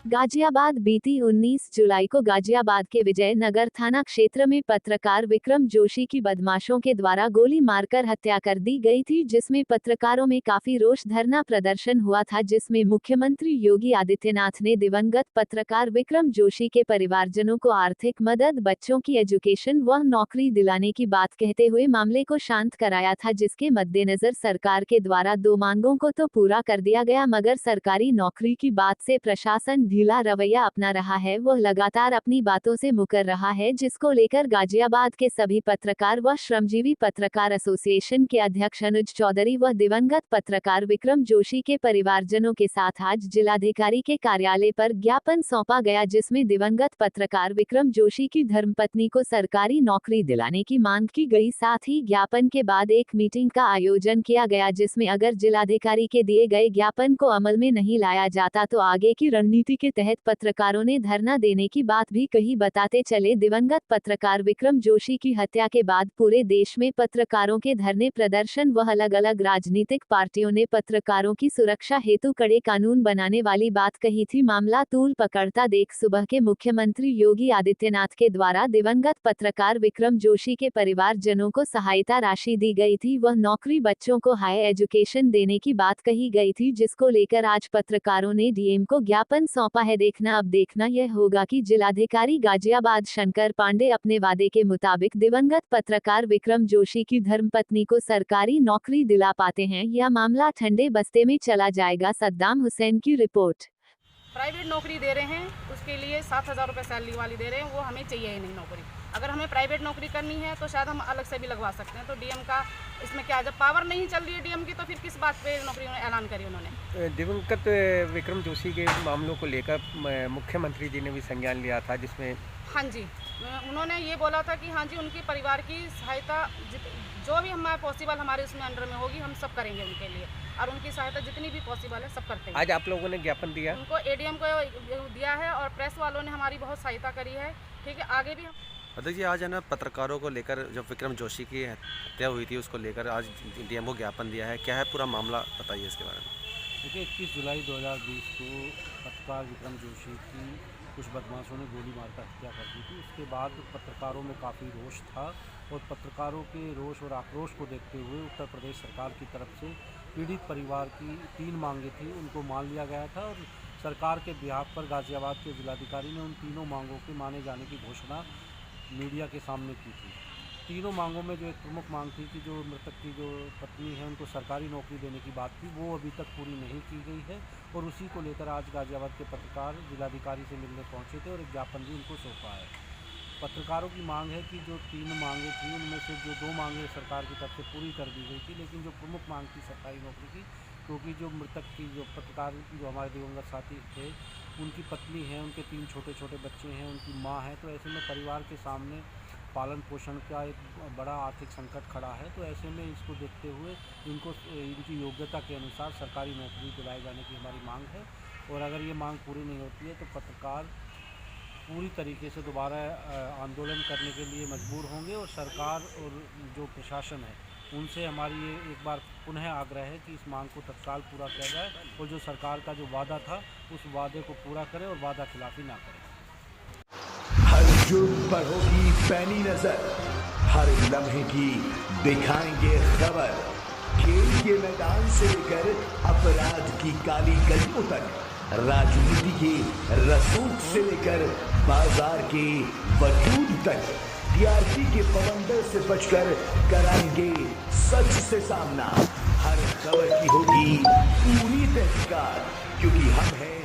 गाजियाबाद बीती 19 जुलाई को गाजियाबाद के विजय नगर थाना क्षेत्र में पत्रकार विक्रम जोशी की बदमाशों के द्वारा गोली मारकर हत्या कर दी गई थी, जिसमें पत्रकारों में काफी रोष धरना प्रदर्शन हुआ था, जिसमें मुख्यमंत्री योगी आदित्यनाथ ने दिवंगत पत्रकार विक्रम जोशी के परिवारजनों को आर्थिक मदद, बच्चों की एजुकेशन व नौकरी दिलाने की बात कहते हुए मामले को शांत कराया था, जिसके मद्देनजर सरकार के द्वारा 2 मांगों को तो पूरा कर दिया गया, मगर सरकारी नौकरी की बात से प्रशासन ढीला रवैया अपना रहा है। वह लगातार अपनी बातों से मुकर रहा है, जिसको लेकर गाजियाबाद के सभी पत्रकार व श्रमजीवी पत्रकार एसोसिएशन के अध्यक्ष अनुज चौधरी व दिवंगत पत्रकार विक्रम जोशी के परिवारजनों के साथ आज जिलाधिकारी के कार्यालय पर ज्ञापन सौंपा गया, जिसमें दिवंगत पत्रकार विक्रम जोशी की धर्मपत्नी को सरकारी नौकरी दिलाने की मांग की गई। साथ ही ज्ञापन के बाद एक मीटिंग का आयोजन किया गया, जिसमें अगर जिलाधिकारी के दिए गए ज्ञापन को अमल में नहीं लाया जाता तो आगे की रणनीति के तहत पत्रकारों ने धरना देने की बात भी कही। बताते चले, दिवंगत पत्रकार विक्रम जोशी की हत्या के बाद पूरे देश में पत्रकारों के धरने प्रदर्शन व अलग अलग राजनीतिक पार्टियों ने पत्रकारों की सुरक्षा हेतु कड़े कानून बनाने वाली बात कही थी। मामला तूल पकड़ता देख सुबह के मुख्यमंत्री योगी आदित्यनाथ के द्वारा दिवंगत पत्रकार विक्रम जोशी के परिवारजनों को सहायता राशि दी गई थी, वह नौकरी, बच्चों को हाई एजुकेशन देने की बात कही गई थी, जिसको लेकर आज पत्रकारों ने डीएम को ज्ञापन सौंपा है। अब देखना यह होगा कि जिलाधिकारी गाजियाबाद शंकर पांडे अपने वादे के मुताबिक दिवंगत पत्रकार विक्रम जोशी की धर्मपत्नी को सरकारी नौकरी दिला पाते हैं या मामला ठंडे बस्ते में चला जाएगा। सद्दाम हुसैन की रिपोर्ट। प्राइवेट नौकरी दे रहे हैं, उसके लिए 7,000 रुपये सैलरी वाली दे रहे हैं, वो हमें चाहिए ही नहीं नौकरी। अगर हमें प्राइवेट नौकरी करनी है तो शायद हम अलग से भी लगवा सकते हैं। तो डीएम का इसमें क्या, जब पावर नहीं चल रही है डीएम की, तो फिर किस बात पे नौकरी ऐलान करी उन्होंने। दिवंगत विक्रम जोशी के मामलों को लेकर मुख्यमंत्री जी ने भी संज्ञान लिया था, जिसमें हाँ जी, उन्होंने ये बोला था कि हाँ जी, उनकी परिवार की सहायता जो भी हमारे पॉसिबल हमारे उसमें अंडर में होगी, हम सब करेंगे उनके लिए, और उनकी सहायता जितनी भी पॉसिबल है सब करते हैं। आज आप लोगों ने ज्ञापन दिया, उनको एडीएम को दिया है, और प्रेस वालों ने हमारी बहुत सहायता करी है। ठीक है, आगे भी हम अध्यक्ष जी, आज है ना पत्रकारों को लेकर जब विक्रम जोशी की हत्या हुई थी उसको लेकर आज डीएम को ज्ञापन दिया है, क्या है पूरा मामला बताइए इसके बारे में। देखिए, 21 जुलाई 2020 को पत्रकार विक्रम जोशी की कुछ बदमाशों ने गोली मारकर हत्या कर दी थी। उसके बाद पत्रकारों में काफ़ी रोष था, और पत्रकारों के रोष और आक्रोश को देखते हुए उत्तर प्रदेश सरकार की तरफ से पीड़ित परिवार की 3 मांगें थी, उनको मान लिया गया था, और सरकार के बिहाफ पर गाजियाबाद के जिलाधिकारी ने उन तीनों मांगों के माने जाने की घोषणा मीडिया के सामने की थी। तीनों मांगों में जो एक प्रमुख मांग थी कि जो मृतक की जो पत्नी है उनको सरकारी नौकरी देने की बात थी, वो अभी तक पूरी नहीं की गई है, और उसी को लेकर आज गाजियाबाद के पत्रकार जिलाधिकारी से मिलने पहुंचे थे और एक ज्ञापन भी उनको सौंपा है। पत्रकारों की मांग है कि जो 3 मांगें थी उनमें से जो 2 मांगें सरकार की तरफ से पूरी कर दी गई थी, लेकिन जो प्रमुख मांग थी सरकारी नौकरी की, क्योंकि जो मृतक की जो पत्रकार जो हमारे दिवंगत साथी थे, उनकी पत्नी है, उनके 3 छोटे छोटे बच्चे हैं, उनकी माँ है, तो ऐसे में परिवार के सामने पालन पोषण का एक बड़ा आर्थिक संकट खड़ा है। तो ऐसे में इसको देखते हुए इनको इनकी योग्यता के अनुसार सरकारी नौकरी दिलाए जाने की हमारी मांग है, और अगर ये मांग पूरी नहीं होती है तो पत्रकार पूरी तरीके से दोबारा आंदोलन करने के लिए मजबूर होंगे, और सरकार और जो प्रशासन है उनसे हमारी ये एक बार पुनः आग्रह है कि इस मांग को तत्काल पूरा किया जाए, और जो सरकार का जो वादा था उस वादे को पूरा करें और वादा खिलाफी ना करें। हर जुर्म पर होगी पैनी नजर, हर लम्हे की दिखाएंगे खबर। खेल के मैदान से लेकर अपराध की काली गलियों तक, राजनीति के रसूख से लेकर बाजार के वजूद तक, टीआरपी के बवंडर से बचकर कराएंगे सच से सामना। हर खबर की होगी पूरी तहकीकात, क्योंकि हम हैं